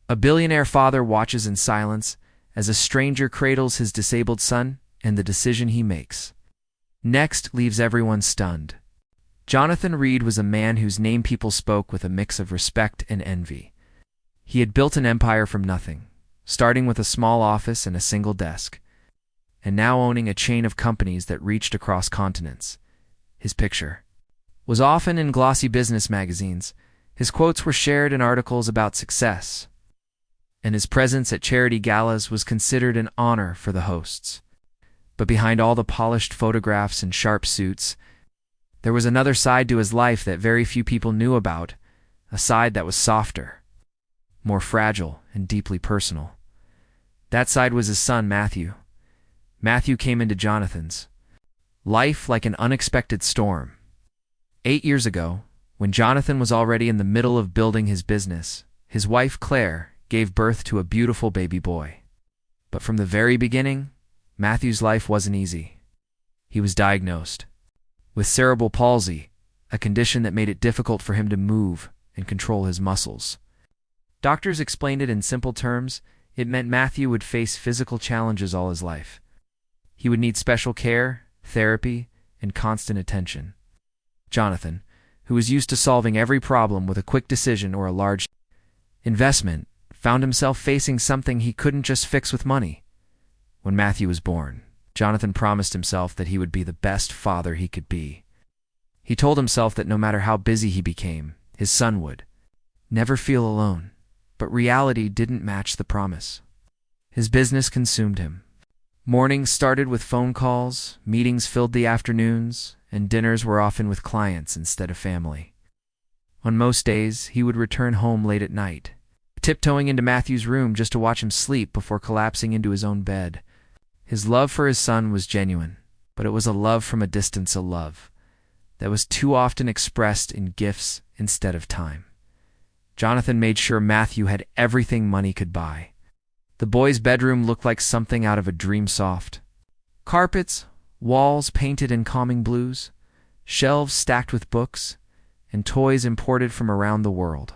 A billionaire father watches in silence as a stranger cradles his disabled son, and the decision he makes next leaves everyone stunned. Jonathan Reed was a man whose name people spoke with a mix of respect and envy. He had built an empire from nothing, starting with a small office and a single desk, and now owning a chain of companies that reached across continents. His picture was often in glossy business magazines, his quotes were shared in articles about success, and his presence at charity galas was considered an honor for the hosts. But behind all the polished photographs and sharp suits, there was another side to his life that very few people knew about, a side that was softer, more fragile, and deeply personal. That side was his son, Matthew. Matthew came into Jonathan's life like an unexpected storm. 8 years ago, when Jonathan was already in the middle of building his business, his wife, Claire, gave birth to a beautiful baby boy. But from the very beginning, Matthew's life wasn't easy. He was diagnosed with cerebral palsy, a condition that made it difficult for him to move and control his muscles. Doctors explained it in simple terms. It meant Matthew would face physical challenges all his life. He would need special care, therapy, and constant attention. Jonathan, who was used to solving every problem with a quick decision or a large investment, found himself facing something he couldn't just fix with money. When Matthew was born, Jonathan promised himself that he would be the best father he could be. He told himself that no matter how busy he became, his son would never feel alone. But reality didn't match the promise. His business consumed him. Mornings started with phone calls, meetings filled the afternoons, and dinners were often with clients instead of family. On most days, he would return home late at night, tiptoeing into Matthew's room just to watch him sleep before collapsing into his own bed. His love for his son was genuine, but it was a love from a distance, a love that was too often expressed in gifts instead of time. Jonathan made sure Matthew had everything money could buy. The boy's bedroom looked like something out of a dream soft. Carpets, walls painted in calming blues, shelves stacked with books, and toys imported from around the world.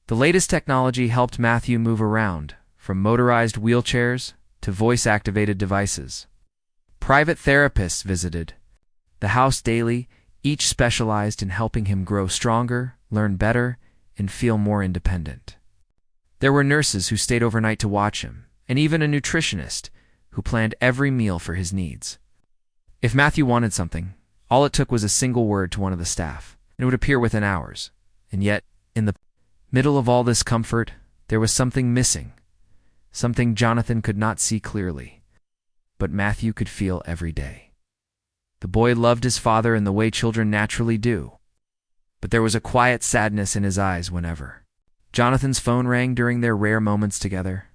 The latest technology helped Matthew move around, from motorized wheelchairs to voice-activated devices. Private therapists visited the house daily, each specialized in helping him grow stronger, learn better, and feel more independent. There were nurses who stayed overnight to watch him, and even a nutritionist who planned every meal for his needs. If Matthew wanted something, all it took was a single word to one of the staff, and it would appear within hours. And yet, in the middle of all this comfort, there was something missing, something Jonathan could not see clearly, but Matthew could feel every day. The boy loved his father in the way children naturally do, but there was a quiet sadness in his eyes whenever Jonathan's phone rang during their rare moments together.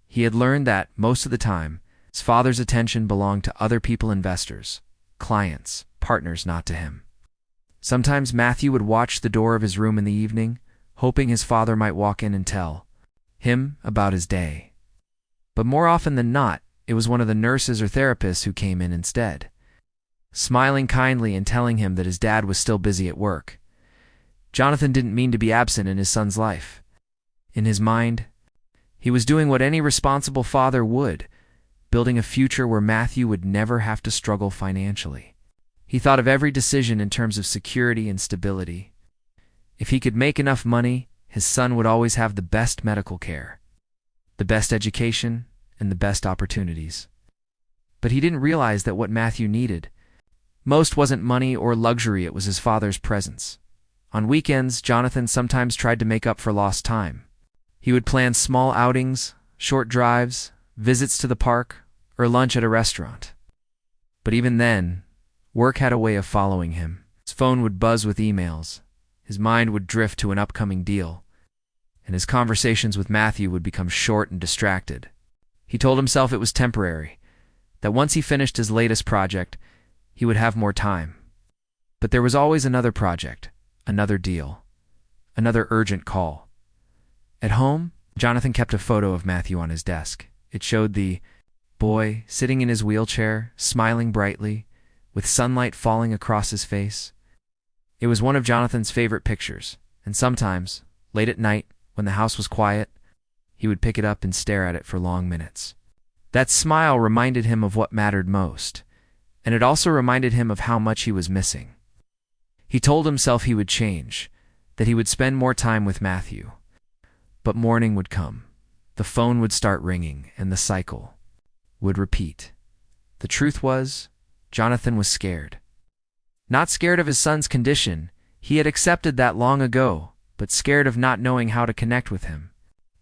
He had learned that, most of the time, his father's attention belonged to other people, investors, clients, partners, not to him. Sometimes Matthew would watch the door of his room in the evening, hoping his father might walk in and tell him about his day. But more often than not, it was one of the nurses or therapists who came in instead, smiling kindly and telling him that his dad was still busy at work. Jonathan didn't mean to be absent in his son's life. In his mind, he was doing what any responsible father would, building a future where Matthew would never have to struggle financially. He thought of every decision in terms of security and stability. If he could make enough money, his son would always have the best medical care, the best education, and the best opportunities. But he didn't realize that what Matthew needed most wasn't money or luxury, it was his father's presence. On weekends, Jonathan sometimes tried to make up for lost time. He would plan small outings, short drives, visits to the park, or lunch at a restaurant. But even then, work had a way of following him. His phone would buzz with emails, his mind would drift to an upcoming deal, and his conversations with Matthew would become short and distracted. He told himself it was temporary, that once he finished his latest project, he would have more time. But there was always another project, another deal, another urgent call. At home, Jonathan kept a photo of Matthew on his desk. It showed the boy sitting in his wheelchair, smiling brightly, with sunlight falling across his face. It was one of Jonathan's favorite pictures, and sometimes, late at night, when the house was quiet, he would pick it up and stare at it for long minutes. That smile reminded him of what mattered most, and it also reminded him of how much he was missing. He told himself he would change, that he would spend more time with Matthew. But morning would come. The phone would start ringing, and the cycle would repeat. The truth was, Jonathan was scared. Not scared of his son's condition, he had accepted that long ago, but scared of not knowing how to connect with him.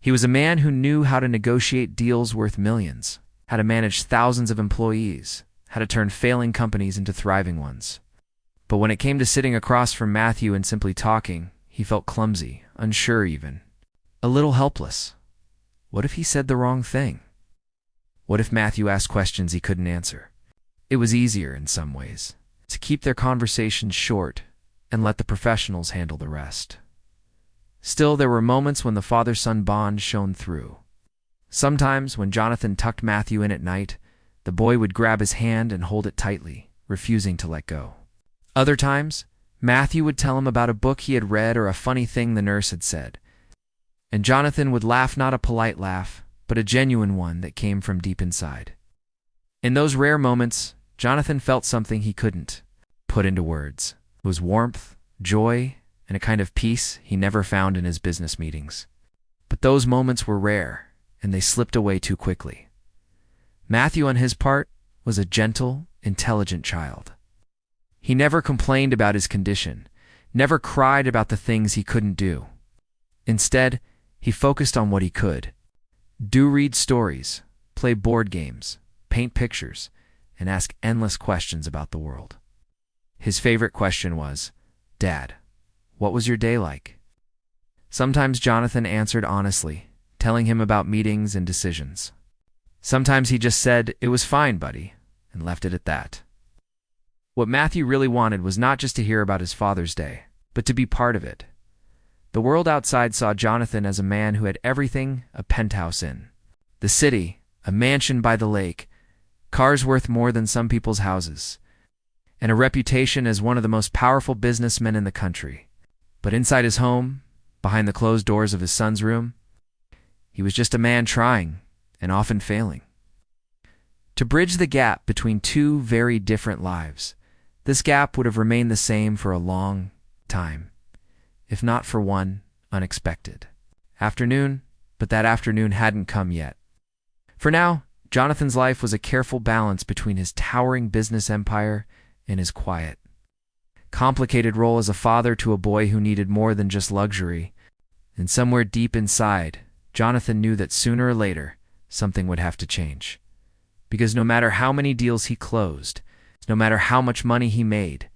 He was a man who knew how to negotiate deals worth millions, how to manage thousands of employees, how to turn failing companies into thriving ones. But when it came to sitting across from Matthew and simply talking, he felt clumsy, unsure even, a little helpless. What if he said the wrong thing? What if Matthew asked questions he couldn't answer? It was easier, in some ways, to keep their conversations short and let the professionals handle the rest. Still, there were moments when the father-son bond shone through. Sometimes, when Jonathan tucked Matthew in at night, the boy would grab his hand and hold it tightly, refusing to let go. Other times, Matthew would tell him about a book he had read or a funny thing the nurse had said. And Jonathan would laugh, not a polite laugh, but a genuine one that came from deep inside. In those rare moments, Jonathan felt something he couldn't put into words. It was warmth, joy, and a kind of peace he never found in his business meetings. But those moments were rare, and they slipped away too quickly. Matthew, on his part, was a gentle, intelligent child. He never complained about his condition, never cried about the things he couldn't do. Instead, he focused on what he could. Read stories, play board games, paint pictures, and ask endless questions about the world. His favorite question was, "Dad, what was your day like?" Sometimes Jonathan answered honestly, telling him about meetings and decisions. Sometimes he just said, "It was fine, buddy," and left it at that. What Matthew really wanted was not just to hear about his father's day, but to be part of it. The world outside saw Jonathan as a man who had everything: a penthouse in the city, a mansion by the lake, cars worth more than some people's houses, and a reputation as one of the most powerful businessmen in the country. But inside his home, behind the closed doors of his son's room, he was just a man trying, and often failing, to bridge the gap between two very different lives. This gap would have remained the same for a long time, if not for one unexpected afternoon, but that afternoon hadn't come yet. For now, Jonathan's life was a careful balance between his towering business empire and his quiet, complicated role as a father to a boy who needed more than just luxury. And somewhere deep inside, Jonathan knew that sooner or later, something would have to change. Because no matter how many deals he closed, no matter how much money he made,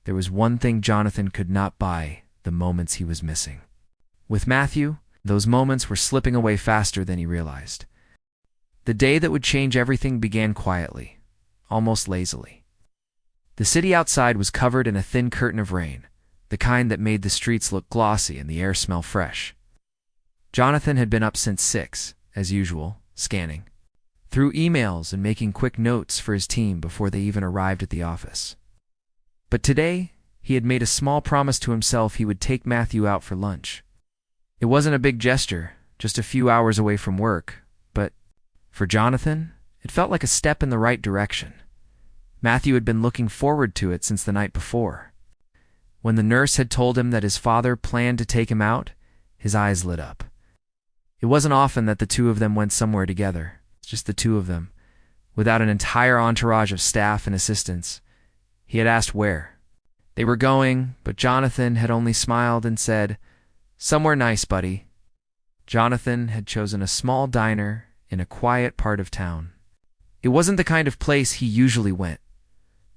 there was one thing Jonathan could not buy: the moments he was missing. With Matthew, those moments were slipping away faster than he realized. The day that would change everything began quietly, almost lazily. The city outside was covered in a thin curtain of rain, the kind that made the streets look glossy and the air smell fresh. Jonathan had been up since 6, as usual, scanning through emails and making quick notes for his team before they even arrived at the office. But today, he had made a small promise to himself: he would take Matthew out for lunch. It wasn't a big gesture, just a few hours away from work, but for Jonathan, it felt like a step in the right direction. Matthew had been looking forward to it since the night before. When the nurse had told him that his father planned to take him out, his eyes lit up. It wasn't often that the two of them went somewhere together, just the two of them, without an entire entourage of staff and assistants. He had asked where they were going, but Jonathan had only smiled and said, "Somewhere nice, buddy." Jonathan had chosen a small diner in a quiet part of town. It wasn't the kind of place he usually went.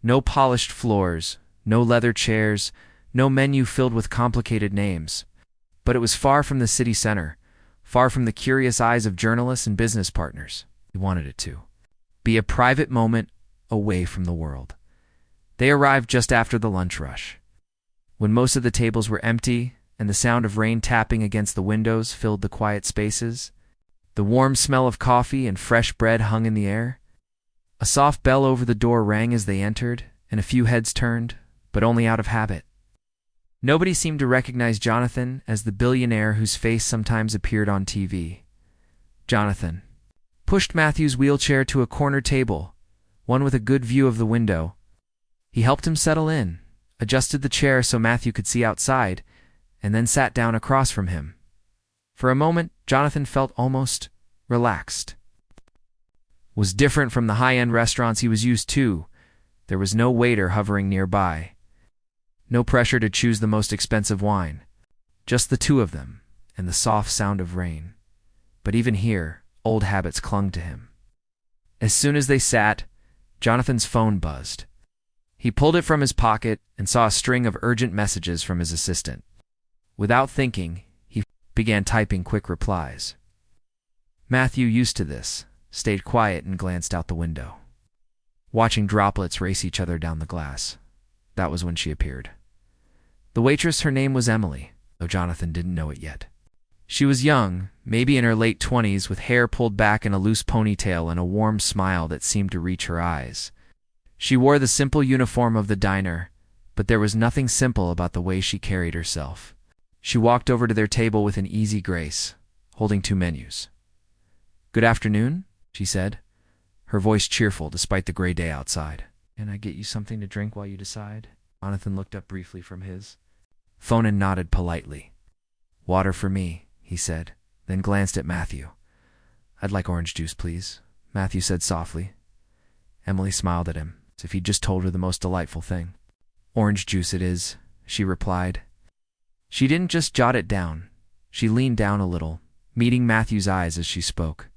No polished floors, no leather chairs, no menu filled with complicated names. But it was far from the city center, far from the curious eyes of journalists and business partners. He wanted it to be a private moment away from the world. They arrived just after the lunch rush, when most of the tables were empty and the sound of rain tapping against the windows filled the quiet spaces. The warm smell of coffee and fresh bread hung in the air. A soft bell over the door rang as they entered, and a few heads turned, but only out of habit. Nobody seemed to recognize Jonathan as the billionaire whose face sometimes appeared on TV. Jonathan pushed Matthew's wheelchair to a corner table, one with a good view of the window. He helped him settle in, adjusted the chair so Matthew could see outside, and then sat down across from him. For a moment, Jonathan felt almost relaxed. It was different from the high-end restaurants he was used to. There was no waiter hovering nearby. No pressure to choose the most expensive wine. Just the two of them, and the soft sound of rain. But even here, old habits clung to him. As soon as they sat, Jonathan's phone buzzed. He pulled it from his pocket and saw a string of urgent messages from his assistant. Without thinking, he began typing quick replies. Matthew, used to this, stayed quiet and glanced out the window, watching droplets race each other down the glass. That was when she appeared. The waitress, her name was Emily, though Jonathan didn't know it yet. She was young, maybe in her late 20s, with hair pulled back in a loose ponytail and a warm smile that seemed to reach her eyes. She wore the simple uniform of the diner, but there was nothing simple about the way she carried herself. She walked over to their table with an easy grace, holding two menus. "Good afternoon," she said, her voice cheerful despite the gray day outside. "Can I get you something to drink while you decide?" Jonathan looked up briefly from his phone and nodded politely. "Water for me," he said, then glanced at Matthew. "I'd like orange juice, please," Matthew said softly. Emily smiled at him, as if he'd just told her the most delightful thing. "Orange juice it is," she replied. She didn't just jot it down. She leaned down a little, meeting Matthew's eyes as she spoke.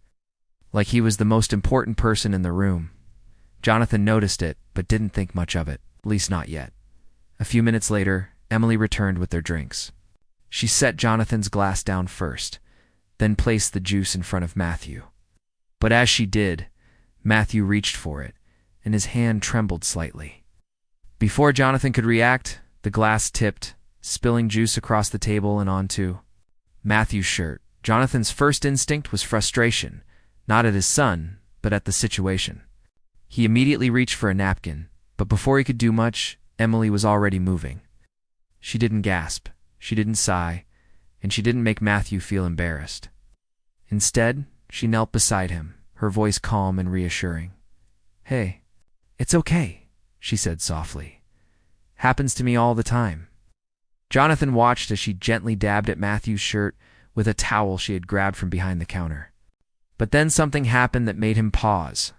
Like he was the most important person in the room. Jonathan noticed it, but didn't think much of it, at least not yet. A few minutes later, Emily returned with their drinks. She set Jonathan's glass down first, then placed the juice in front of Matthew. But as she did, Matthew reached for it, and his hand trembled slightly. Before Jonathan could react, the glass tipped, spilling juice across the table and onto Matthew's shirt. Jonathan's first instinct was frustration, not at his son, but at the situation. He immediately reached for a napkin, but before he could do much, Emily was already moving. She didn't gasp, she didn't sigh, and she didn't make Matthew feel embarrassed. Instead, she knelt beside him, her voice calm and reassuring. "Hey, it's okay," she said softly. "Happens to me all the time." Jonathan watched as she gently dabbed at Matthew's shirt with a towel she had grabbed from behind the counter. But then something happened that made him pause.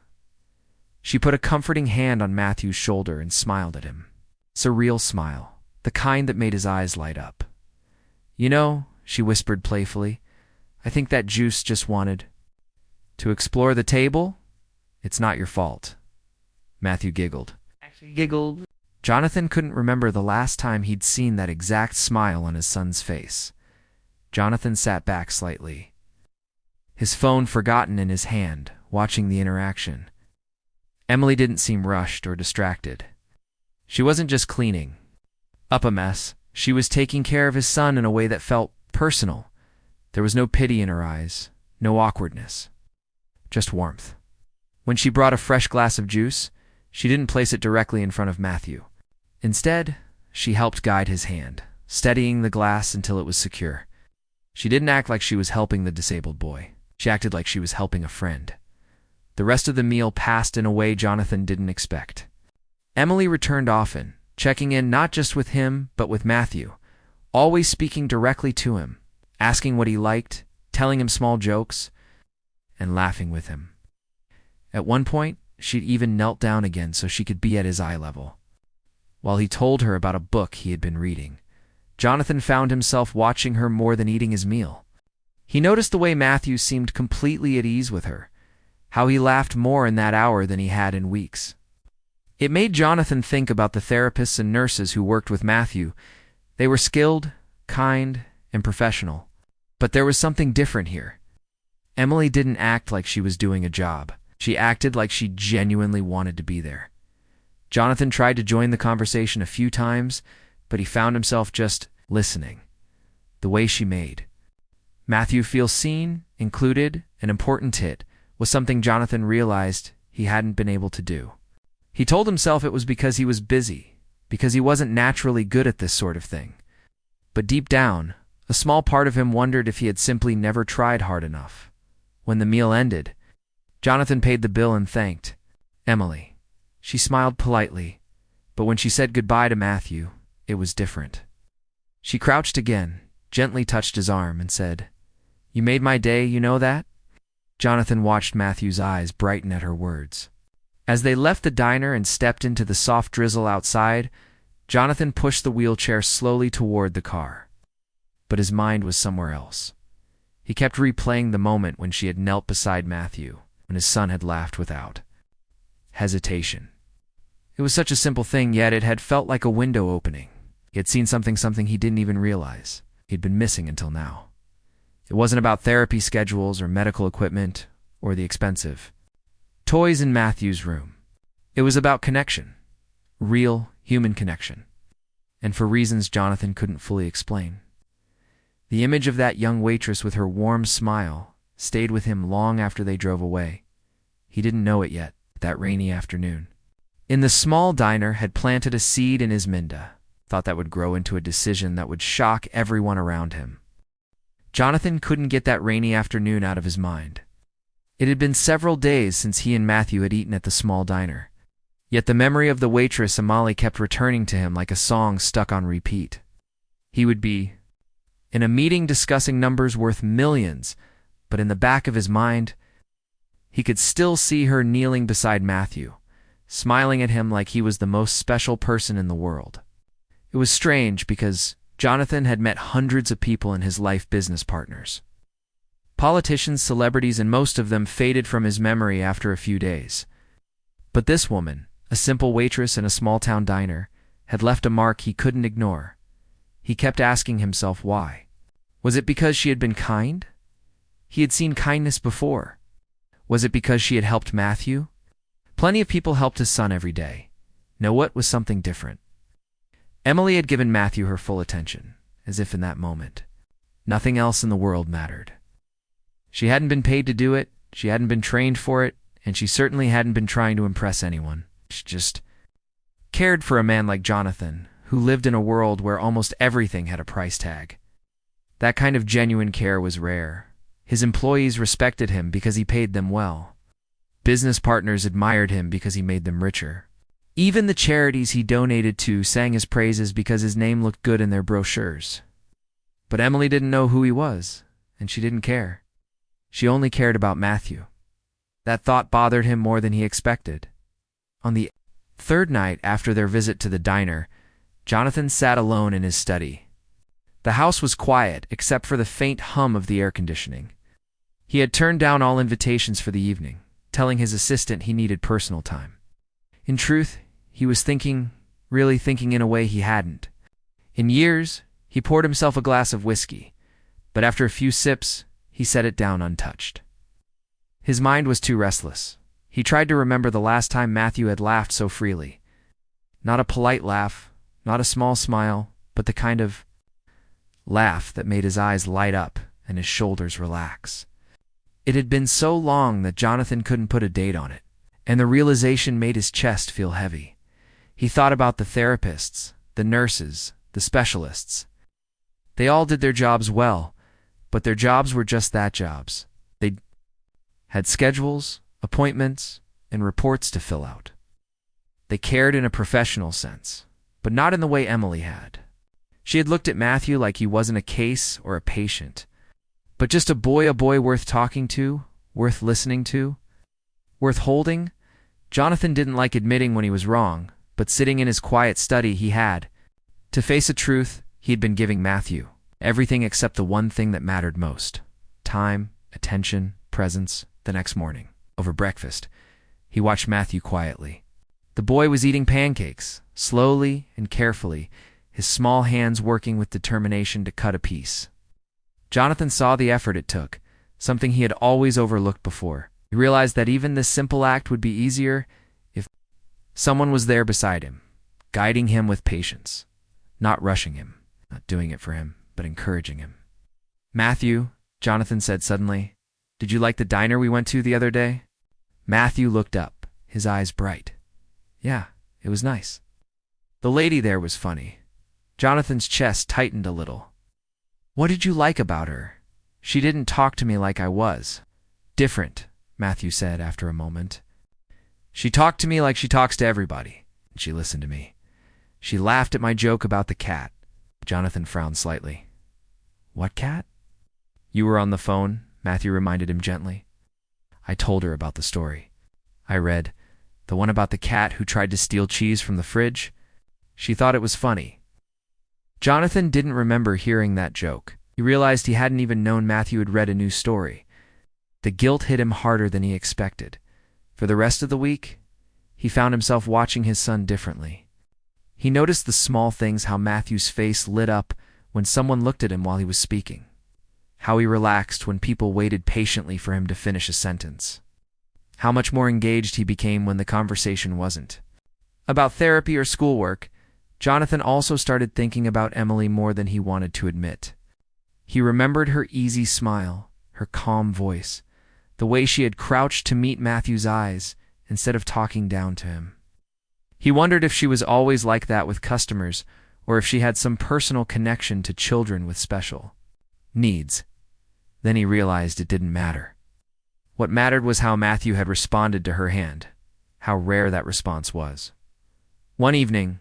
She put a comforting hand on Matthew's shoulder and smiled at him. It's a real smile, the kind that made his eyes light up. "You know," she whispered playfully, "I think that juice just wanted to explore the table. It's not your fault." Matthew giggled. Jonathan couldn't remember the last time he'd seen that exact smile on his son's face. Jonathan sat back slightly, his phone forgotten in his hand, watching the interaction. Emily didn't seem rushed or distracted. She wasn't just cleaning up a mess. She was taking care of his son in a way that felt personal. There was no pity in her eyes, no awkwardness, just warmth. When she brought a fresh glass of juice, she didn't place it directly in front of Matthew. Instead, she helped guide his hand, steadying the glass until it was secure. She didn't act like she was helping the disabled boy. She acted like she was helping a friend. The rest of the meal passed in a way Jonathan didn't expect. Emily returned often, checking in not just with him, but with Matthew, always speaking directly to him, asking what he liked, telling him small jokes, and laughing with him. At one point, she'd even knelt down again so she could be at his eye level. While he told her about a book he had been reading, Jonathan found himself watching her more than eating his meal. He noticed the way Matthew seemed completely at ease with her, how he laughed more in that hour than he had in weeks. It made Jonathan think about the therapists and nurses who worked with Matthew. They were skilled, kind, and professional. But there was something different here. Emily didn't act like she was doing a job. She acted like she genuinely wanted to be there. Jonathan tried to join the conversation a few times, but he found himself just listening. The way she made Matthew feel seen, included, and important was something Jonathan realized he hadn't been able to do. He told himself it was because he was busy, because he wasn't naturally good at this sort of thing. But deep down, a small part of him wondered if he had simply never tried hard enough, When the meal ended, Jonathan paid the bill and thanked Emily. She smiled politely, but when she said goodbye to Matthew, it was different. She crouched again, gently touched his arm, and said, "You made my day, you know that?" Jonathan watched Matthew's eyes brighten at her words. As they left the diner and stepped into the soft drizzle outside, Jonathan pushed the wheelchair slowly toward the car. But his mind was somewhere else. He kept replaying the moment when she had knelt beside Matthew, when his son had laughed without hesitation. It was such a simple thing, yet it had felt like a window opening. He had seen something he didn't even realize he'd been missing until now. It wasn't about therapy schedules or medical equipment or the expensive toys in Matthew's room. It was about connection, real human connection, and for reasons Jonathan couldn't fully explain. The image of that young waitress with her warm smile stayed with him long after they drove away. He didn't know it yet, that rainy afternoon. In the small diner had planted a seed in his Minda, thought that would grow into a decision that would shock everyone around him. Jonathan couldn't get that rainy afternoon out of his mind. It had been several days since he and Matthew had eaten at the small diner. Yet the memory of the waitress Amali kept returning to him like a song stuck on repeat. He would be in a meeting discussing numbers worth millions, but in the back of his mind, he could still see her kneeling beside Matthew, smiling at him like he was the most special person in the world. It was strange because Jonathan had met hundreds of people in his life, business partners, politicians, celebrities, and most of them faded from his memory after a few days. But this woman, a simple waitress in a small-town diner, had left a mark he couldn't ignore. He kept asking himself why. Was it because she had been kind? He had seen kindness before. Was it because she had helped Matthew? Plenty of people helped his son every day. No, what was something different? Emily had given Matthew her full attention, as if in that moment nothing else in the world mattered. She hadn't been paid to do it, she hadn't been trained for it, and she certainly hadn't been trying to impress anyone. She just cared for a man like Jonathan, who lived in a world where almost everything had a price tag. That kind of genuine care was rare. His employees respected him because he paid them well. Business partners admired him because he made them richer. Even the charities he donated to sang his praises because his name looked good in their brochures. But Emily didn't know who he was, and she didn't care. She only cared about Matthew. That thought bothered him more than he expected. On the third night after their visit to the diner, Jonathan sat alone in his study. The house was quiet except for the faint hum of the air conditioning. He had turned down all invitations for the evening, telling his assistant he needed personal time. In truth, he was really thinking in a way he hadn't. In years, he poured himself a glass of whiskey, but after a few sips, he set it down untouched. His mind was too restless. He tried to remember the last time Matthew had laughed so freely. Not a polite laugh, not a small smile, but the kind of laugh that made his eyes light up and his shoulders relax. It had been so long that Jonathan couldn't put a date on it, and the realization made his chest feel heavy. He thought about the therapists, the nurses, the specialists. They all did their jobs well, but their jobs were just that, jobs. They had schedules, appointments, and reports to fill out. They cared in a professional sense, but not in the way Emily had. She had looked at Matthew like he wasn't a case or a patient, but just a boy worth talking to, worth listening to, worth holding. Jonathan didn't like admitting when he was wrong, but sitting in his quiet study he had to face a truth. He had been giving Matthew everything except the one thing that mattered most: time, attention, presence. The next morning, over breakfast, he watched Matthew quietly. The boy was eating pancakes, slowly and carefully, his small hands working with determination to cut a piece. Jonathan saw the effort it took, something he had always overlooked before. He realized that even this simple act would be easier if someone was there beside him, guiding him with patience, not rushing him, not doing it for him, but encouraging him. "Matthew," Jonathan said suddenly, "did you like the diner we went to the other day?" Matthew looked up, his eyes bright. "Yeah, it was nice." The lady there was funny. Jonathan's chest tightened a little. "What did you like about her?" "She didn't talk to me like I was. Different, Matthew said after a moment. She talked to me like she talks to everybody, and she listened to me. She laughed at my joke about the cat. Jonathan frowned slightly. What cat? You were on the phone, Matthew reminded him gently. I told her about the story. I read, the one about the cat who tried to steal cheese from the fridge. She thought it was funny. Jonathan didn't remember hearing that joke. He realized he hadn't even known Matthew had read a new story. The guilt hit him harder than he expected. For the rest of the week, he found himself watching his son differently. He noticed the small things, how Matthew's face lit up when someone looked at him while he was speaking, how he relaxed when people waited patiently for him to finish a sentence, how much more engaged he became when the conversation wasn't about therapy or schoolwork. Jonathan also started thinking about Emily more than he wanted to admit. He remembered her easy smile, her calm voice, the way she had crouched to meet Matthew's eyes instead of talking down to him. He wondered if she was always like that with customers, or if she had some personal connection to children with special needs. Then he realized it didn't matter. What mattered was how Matthew had responded to her hand, how rare that response was. One evening,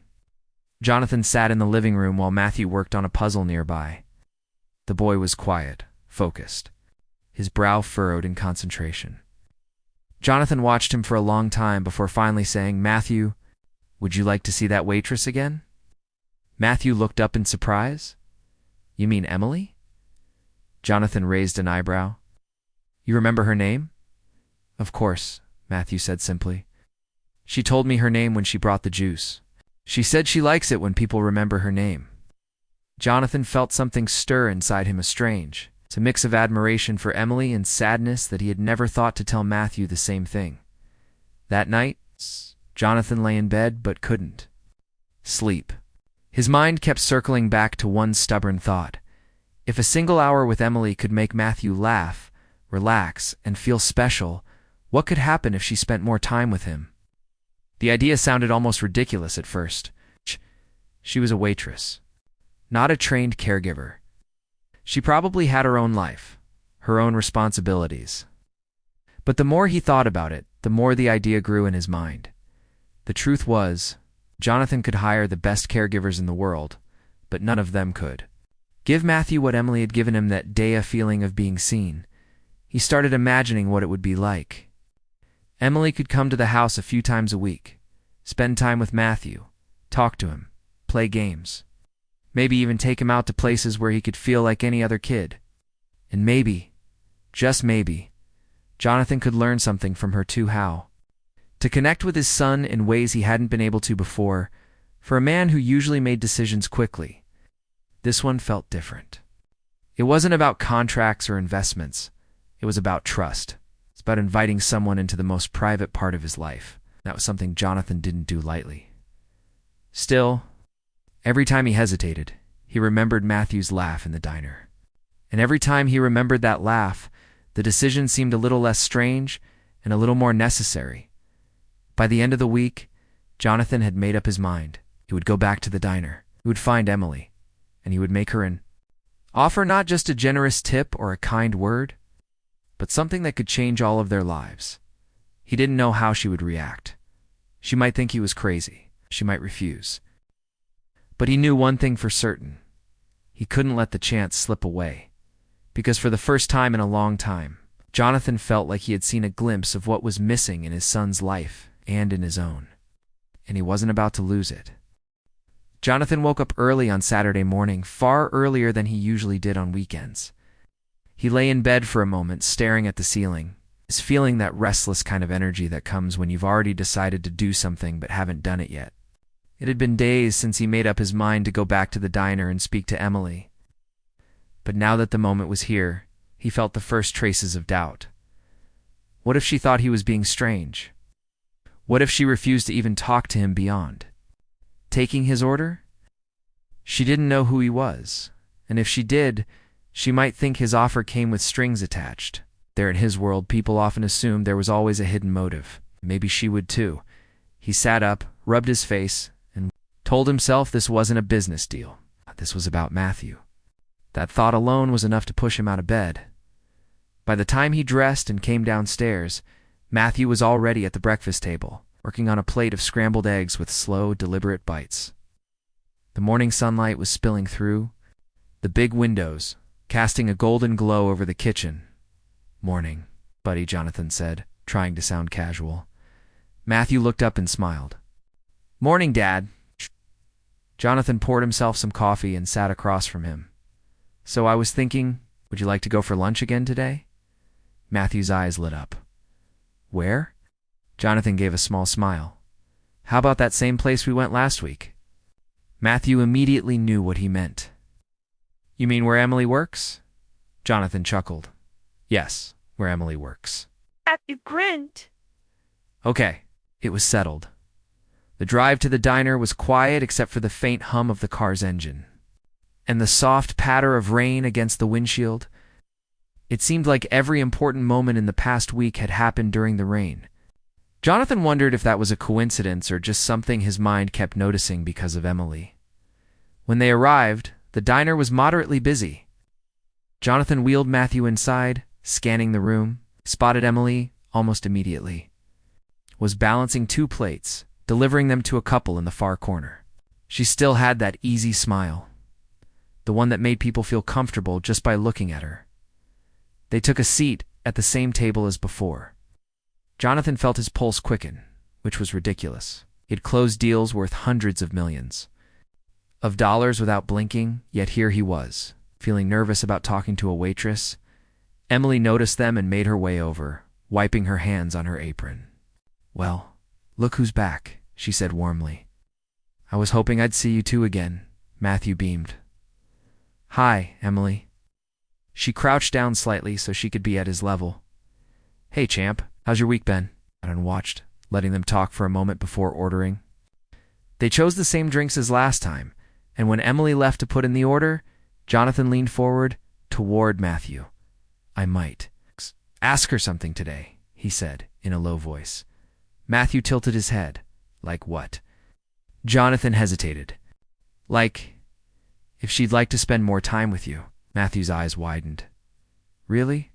Jonathan sat in the living room while Matthew worked on a puzzle nearby. The boy was quiet, focused, his brow furrowed in concentration. Jonathan watched him for a long time before finally saying, "Matthew, would you like to see that waitress again?" Matthew looked up in surprise. "You mean Emily?" Jonathan raised an eyebrow. "You remember her name?" "Of course," Matthew said simply. "She told me her name when she brought the juice. She said she likes it when people remember her name." Jonathan felt something stir inside him, a mix of admiration for Emily and sadness that he had never thought to tell Matthew the same thing. That night, Jonathan lay in bed but couldn't sleep. His mind kept circling back to one stubborn thought. If a single hour with Emily could make Matthew laugh, relax, and feel special, what could happen if she spent more time with him? The idea sounded almost ridiculous at first. She was a waitress, not a trained caregiver. She probably had her own life, her own responsibilities. But the more he thought about it, the more the idea grew in his mind. The truth was, Jonathan could hire the best caregivers in the world, but none of them could give Matthew what Emily had given him that day, a feeling of being seen. He started imagining what it would be like. Emily could come to the house a few times a week, spend time with Matthew, talk to him, play games, maybe even take him out to places where he could feel like any other kid. And maybe, just maybe, Jonathan could learn something from her too. How to connect with his son in ways he hadn't been able to before. For a man who usually made decisions quickly, this one felt different. It wasn't about contracts or investments. It was about trust. It's about inviting someone into the most private part of his life. That was something Jonathan didn't do lightly. Still, every time he hesitated, he remembered Matthew's laugh in the diner. And every time he remembered that laugh, the decision seemed a little less strange and a little more necessary. By the end of the week, Jonathan had made up his mind. He would go back to the diner. He would find Emily, and he would make her an offer, not just a generous tip or a kind word, but something that could change all of their lives. He didn't know how she would react. She might think he was crazy. She might refuse. But he knew one thing for certain. He couldn't let the chance slip away. Because for the first time in a long time, Jonathan felt like he had seen a glimpse of what was missing in his son's life and in his own. And he wasn't about to lose it. Jonathan woke up early on Saturday morning, far earlier than he usually did on weekends. He lay in bed for a moment, staring at the ceiling, feeling that restless kind of energy that comes when you've already decided to do something but haven't done it yet. It had been days since he made up his mind to go back to the diner and speak to Emily. But now that the moment was here, he felt the first traces of doubt. What if she thought he was being strange? What if she refused to even talk to him beyond taking his order? She didn't know who he was, and if she did, she might think his offer came with strings attached. There in his world, people often assumed there was always a hidden motive. Maybe she would too. He sat up, rubbed his face, and told himself this wasn't a business deal. This was about Matthew. That thought alone was enough to push him out of bed. By the time he dressed and came downstairs, Matthew was already at the breakfast table, working on a plate of scrambled eggs with slow, deliberate bites. The morning sunlight was spilling through the big windows, casting a golden glow over the kitchen. "Morning, buddy," Jonathan said, trying to sound casual. Matthew looked up and smiled. "Morning, Dad." Jonathan poured himself some coffee and sat across from him. "So I was thinking, would you like to go for lunch again today?" Matthew's eyes lit up. "Where?" Jonathan gave a small smile. "How about that same place we went last week?" Matthew immediately knew what he meant. "You mean where Emily works?" Jonathan chuckled. "Yes, where Emily works." Matthew grinned. Okay, it was settled. The drive to the diner was quiet except for the faint hum of the car's engine and the soft patter of rain against the windshield. It seemed like every important moment in the past week had happened during the rain. Jonathan wondered if that was a coincidence or just something his mind kept noticing because of Emily. When they arrived, the diner was moderately busy. Jonathan wheeled Matthew inside, scanning the room, spotted Emily almost immediately. Was balancing 2 plates, delivering them to a couple in the far corner. She still had that easy smile, the one that made people feel comfortable just by looking at her. They took a seat at the same table as before. Jonathan felt his pulse quicken, which was ridiculous. He had closed deals worth hundreds of millions of dollars without blinking, yet here he was, feeling nervous about talking to a waitress. Emily noticed them and made her way over, wiping her hands on her apron. "Well, look who's back," she said warmly. "I was hoping I'd see you two again." Matthew beamed. "Hi, Emily." She crouched down slightly so she could be at his level. "Hey, champ, how's your week been?" Jonathan watched, letting them talk for a moment before ordering. They chose the same drinks as last time, and when Emily left to put in the order, Jonathan leaned forward toward Matthew. "I might ask her something today," he said in a low voice. Matthew tilted his head. "Like what?" Jonathan hesitated. "Like, if she'd like to spend more time with you." Matthew's eyes widened. "Really?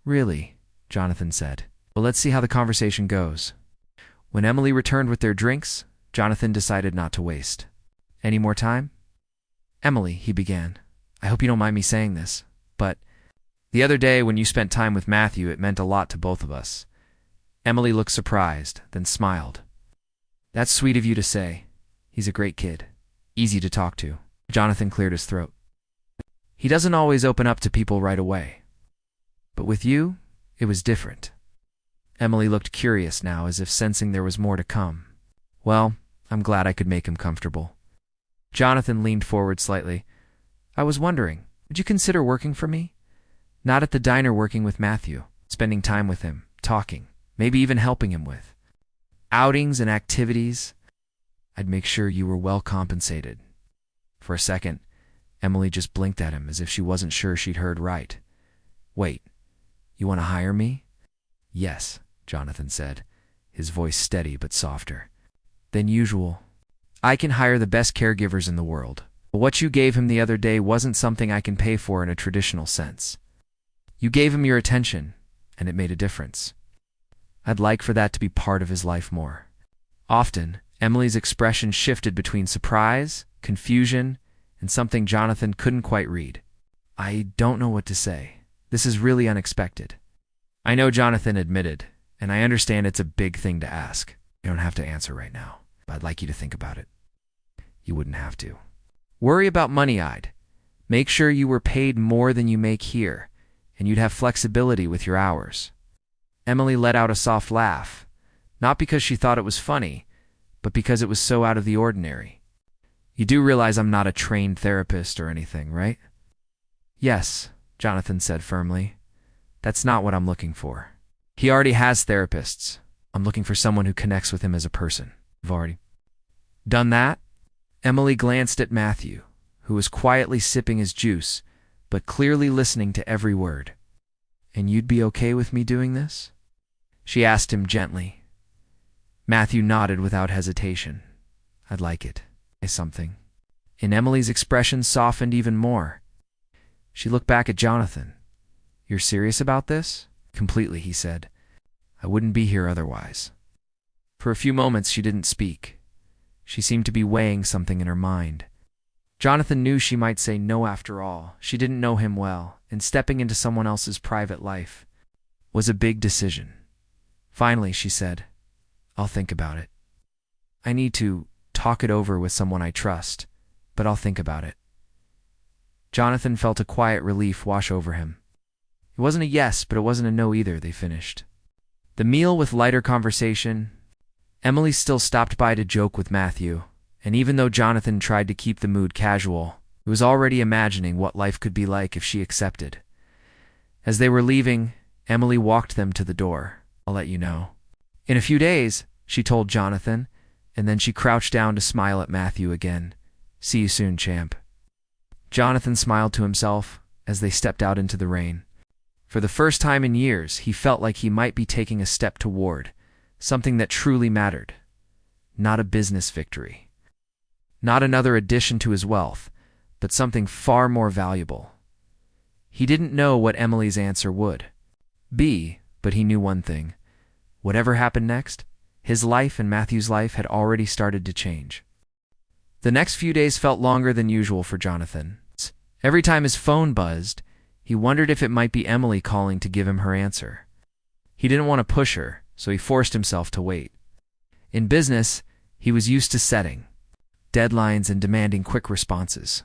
Really?" Jonathan said. "Well, let's see how the conversation goes." When Emily returned with their drinks, Jonathan decided not to waste any more time. "Emily," he began, "I hope you don't mind me saying this, but the other day when you spent time with Matthew, it meant a lot to both of us." Emily looked surprised, then smiled. "That's sweet of you to say. He's a great kid. Easy to talk to." Jonathan cleared his throat. "He doesn't always open up to people right away. But with you, it was different." Emily looked curious now, as if sensing there was more to come. "Well, I'm glad I could make him comfortable." Jonathan leaned forward slightly. "I was wondering, would you consider working for me? Not at the diner working with Matthew, spending time with him, talking, maybe even helping him with outings and activities. I'd make sure you were well compensated." For a second, Emily just blinked at him as if she wasn't sure she'd heard right. "Wait, you want to hire me?" "Yes," Jonathan said, his voice steady but softer than usual. "I can hire the best caregivers in the world. But what you gave him the other day wasn't something I can pay for in a traditional sense. You gave him your attention, and it made a difference. I'd like for that to be part of his life more." Often, Emily's expression shifted between surprise, confusion, and something Jonathan couldn't quite read. "I don't know what to say. This is really unexpected." "I know," Jonathan admitted, "and I understand it's a big thing to ask. You don't have to answer right now, but I'd like you to think about it." "You wouldn't have to." "Worry about money, I'd make sure you were paid more than you make here, and you'd have flexibility with your hours." Emily let out a soft laugh, not because she thought it was funny, but because it was so out of the ordinary. "You do realize I'm not a trained therapist or anything, right?" "Yes," Jonathan said firmly. "That's not what I'm looking for. He already has therapists. I'm looking for someone who connects with him as a person." "You've already done that?" Emily glanced at Matthew, who was quietly sipping his juice, but clearly listening to every word. "And you'd be okay with me doing this?" she asked him gently. Matthew nodded without hesitation. "I'd like it." Say something. And Emily's expression softened even more. She looked back at Jonathan. "You're serious about this?" "Completely," he said. "I wouldn't be here otherwise." For a few moments she didn't speak. She seemed to be weighing something in her mind. Jonathan knew she might say no after all. She didn't know him well, and stepping into someone else's private life was a big decision. Finally, she said, "I'll think about it. I need to talk it over with someone I trust, but I'll think about it." Jonathan felt a quiet relief wash over him. It wasn't a yes, but it wasn't a no either, they finished. The meal with lighter conversation. Emily still stopped by to joke with Matthew, and even though Jonathan tried to keep the mood casual, he was already imagining what life could be like if she accepted. As they were leaving, Emily walked them to the door. "I'll let you know." "In a few days," she told Jonathan, and then she crouched down to smile at Matthew again. "See you soon, champ." Jonathan smiled to himself as they stepped out into the rain. For the first time in years, he felt like he might be taking a step toward something that truly mattered. Not a business victory. Not another addition to his wealth, but something far more valuable. He didn't know what Emily's answer would be, but he knew one thing. Whatever happened next, his life and Matthew's life had already started to change. The next few days felt longer than usual for Jonathan. Every time his phone buzzed, he wondered if it might be Emily calling to give him her answer. He didn't want to push her, so he forced himself to wait. In business, he was used to setting deadlines and demanding quick responses.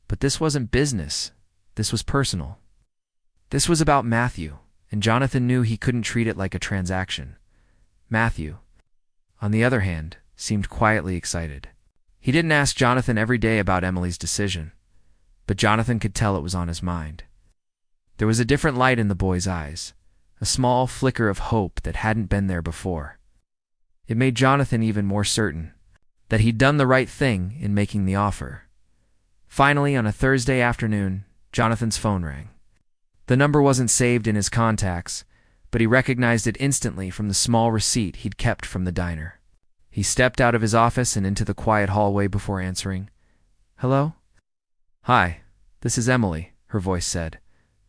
But this wasn't business. This was personal. This was about Matthew, and Jonathan knew he couldn't treat it like a transaction. Matthew, on the other hand, seemed quietly excited. He didn't ask Jonathan every day about Emily's decision, but Jonathan could tell it was on his mind. There was a different light in the boy's eyes, a small flicker of hope that hadn't been there before. It made Jonathan even more certain that he'd done the right thing in making the offer. Finally, on a Thursday afternoon, Jonathan's phone rang. The number wasn't saved in his contacts, but he recognized it instantly from the small receipt he'd kept from the diner. He stepped out of his office and into the quiet hallway before answering. "Hello?" "Hi, this is Emily," her voice said,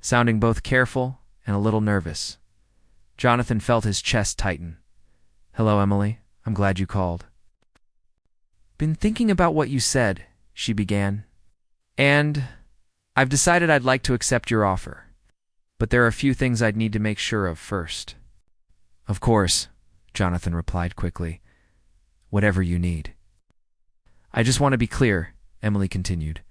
sounding both careful and a little nervous. Jonathan felt his chest tighten. "Hello, Emily. I'm glad you called." "Been thinking about what you said," she began, "and I've decided I'd like to accept your offer. But there are a few things I'd need to make sure of first." "Of course," Jonathan replied quickly. "Whatever you need." "I just want to be clear," Emily continued.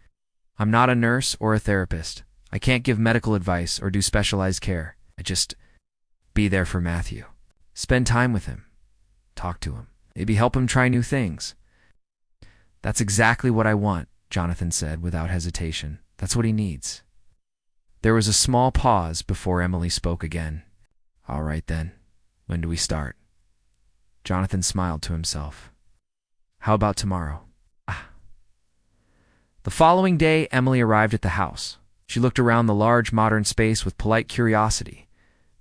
"I'm not a nurse or a therapist. I can't give medical advice or do specialized care. I just be there for Matthew. Spend time with him. Talk to him. Maybe help him try new things." "That's exactly what I want," Jonathan said without hesitation. "That's what he needs." There was a small pause before Emily spoke again. "All right then. When do we start?" Jonathan smiled to himself. "How about tomorrow?" The following day, Emily arrived at the house. She looked around the large, modern space with polite curiosity,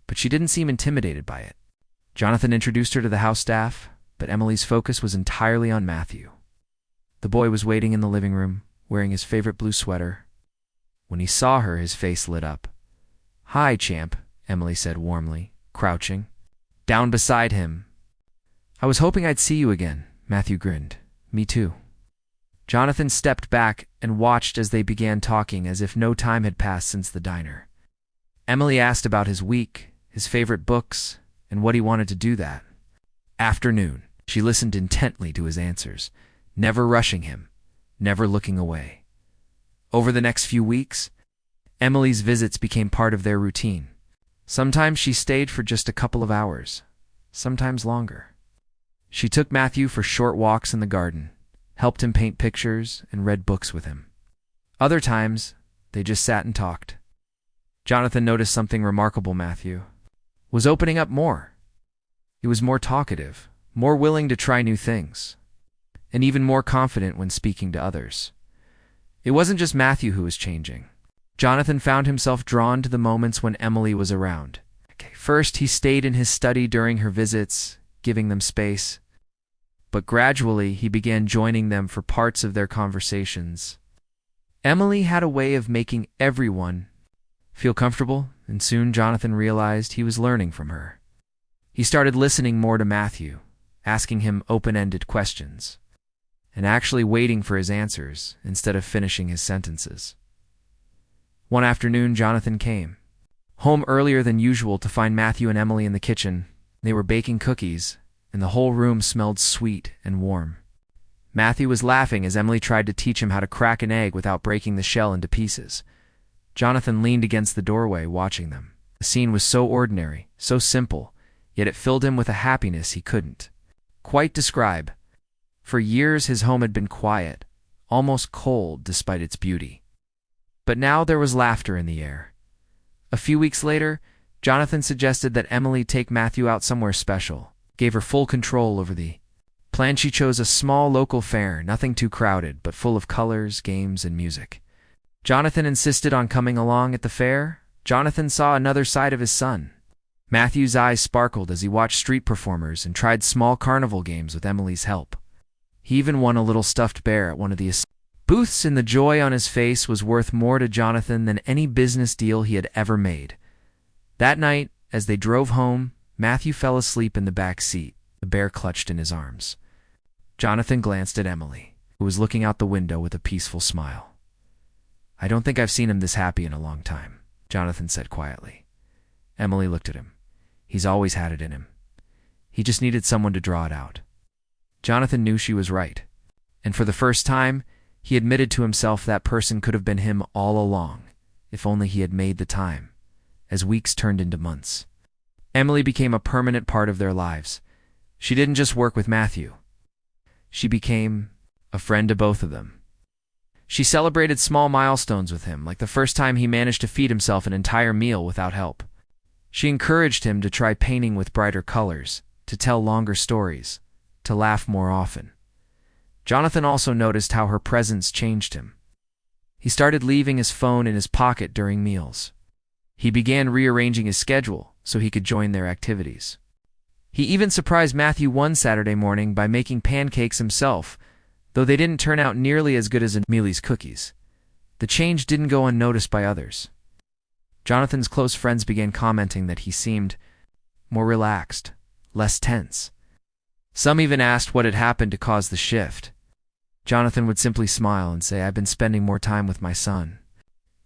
but she didn't seem intimidated by it. Jonathan introduced her to the house staff, but Emily's focus was entirely on Matthew. The boy was waiting in the living room, wearing his favorite blue sweater. When he saw her, his face lit up. "Hi, champ," Emily said warmly, crouching down beside him. "I was hoping I'd see you again," Matthew grinned. "Me too." Jonathan stepped back and watched as they began talking as if no time had passed since the diner. Emily asked about his week, his favorite books, and what he wanted to do that afternoon. She listened intently to his answers, never rushing him, never looking away. Over the next few weeks, Emily's visits became part of their routine. Sometimes she stayed for just a couple of hours, sometimes longer. She took Matthew for short walks in the garden, helped him paint pictures, and read books with him. Other times, they just sat and talked. Jonathan noticed something remarkable. Matthew was opening up more. He was more talkative, more willing to try new things, and even more confident when speaking to others. It wasn't just Matthew who was changing. Jonathan found himself drawn to the moments when Emily was around. First, he stayed in his study during her visits, giving them space. But gradually, he began joining them for parts of their conversations. Emily had a way of making everyone feel comfortable and soon Jonathan realized he was learning from her. He started listening more to Matthew, asking him open-ended questions, and actually waiting for his answers instead of finishing his sentences. One afternoon, Jonathan came home earlier than usual to find Matthew and Emily in the kitchen. They were baking cookies, and the whole room smelled sweet and warm. Matthew was laughing as Emily tried to teach him how to crack an egg without breaking the shell into pieces. Jonathan leaned against the doorway, watching them. The scene was so ordinary, so simple, yet it filled him with a happiness he couldn't quite describe. For years his home had been quiet, almost cold despite its beauty. But now there was laughter in the air. A few weeks later, Jonathan suggested that Emily take Matthew out somewhere special, gave her full control over the plan. She chose a small local fair, nothing too crowded, but full of colors, games, and music. Jonathan insisted on coming along at the fair. Jonathan saw another side of his son. Matthew's eyes sparkled as he watched street performers and tried small carnival games with Emily's help. He even won a little stuffed bear at one of the booths, and the joy on his face was worth more to Jonathan than any business deal he had ever made. That night, as they drove home, Matthew fell asleep in the back seat, the bear clutched in his arms. Jonathan glanced at Emily, who was looking out the window with a peaceful smile. "I don't think I've seen him this happy in a long time," Jonathan said quietly. Emily looked at him. "He's always had it in him. He just needed someone to draw it out." Jonathan knew she was right, and for the first time, he admitted to himself that person could have been him all along, if only he had made the time. As weeks turned into months, Emily became a permanent part of their lives. She didn't just work with Matthew. She became a friend to both of them. She celebrated small milestones with him, like the first time he managed to feed himself an entire meal without help. She encouraged him to try painting with brighter colors, to tell longer stories, to laugh more often. Jonathan also noticed how her presence changed him. He started leaving his phone in his pocket during meals. He began rearranging his schedule so he could join their activities. He even surprised Matthew one Saturday morning by making pancakes himself, though they didn't turn out nearly as good as Emily's cookies. The change didn't go unnoticed by others. Jonathan's close friends began commenting that he seemed more relaxed, less tense. Some even asked what had happened to cause the shift. Jonathan would simply smile and say, "I've been spending more time with my son."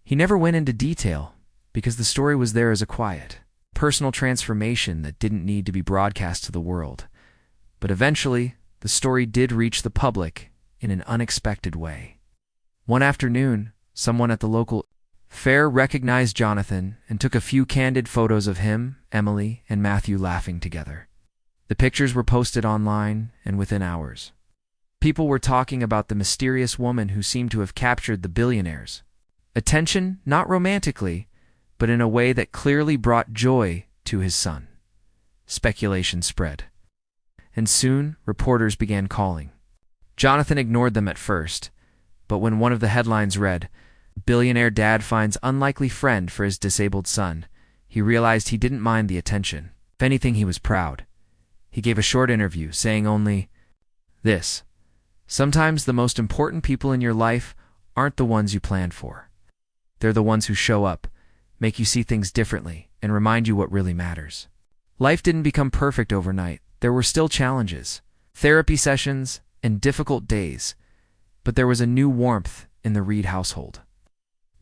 He never went into detail, because the story was there as a quiet, personal transformation that didn't need to be broadcast to the world. But eventually, the story did reach the public in an unexpected way. One afternoon, someone at the local fair recognized Jonathan and took a few candid photos of him, Emily, and Matthew laughing together. The pictures were posted online, and within hours, people were talking about the mysterious woman who seemed to have captured the billionaire's attention, not romantically, but in a way that clearly brought joy to his son. Speculation spread, and soon reporters began calling. Jonathan ignored them at first, but when one of the headlines read, "Billionaire Dad Finds Unlikely Friend for His Disabled Son," he realized he didn't mind the attention. If anything, he was proud. He gave a short interview, saying only this: "Sometimes the most important people in your life aren't the ones you planned for. They're the ones who show up, make you see things differently, and remind you what really matters." Life didn't become perfect overnight. There were still challenges, therapy sessions, and difficult days, but there was a new warmth in the Reed household.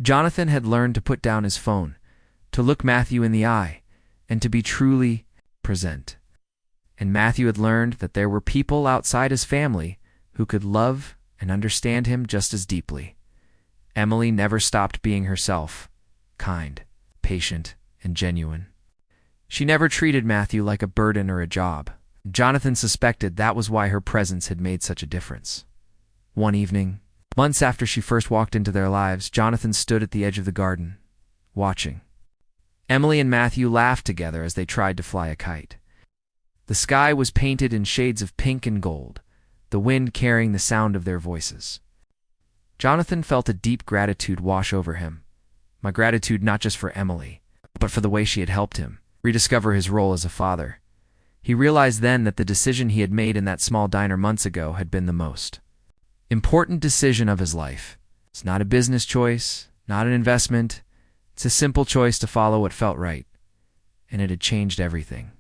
Jonathan had learned to put down his phone, to look Matthew in the eye, and to be truly present. And Matthew had learned that there were people outside his family who could love and understand him just as deeply. Emily never stopped being herself, kind, patient, and genuine. She never treated Matthew like a burden or a job. Jonathan suspected that was why her presence had made such a difference. One evening, months after she first walked into their lives, Jonathan stood at the edge of the garden, watching. Emily and Matthew laughed together as they tried to fly a kite. The sky was painted in shades of pink and gold, the wind carrying the sound of their voices. Jonathan felt a deep gratitude wash over him. My gratitude not just for Emily, but for the way she had helped him rediscover his role as a father. He realized then that the decision he had made in that small diner months ago had been the most important decision of his life. It's not a business choice, not an investment. It's a simple choice to follow what felt right, and it had changed everything.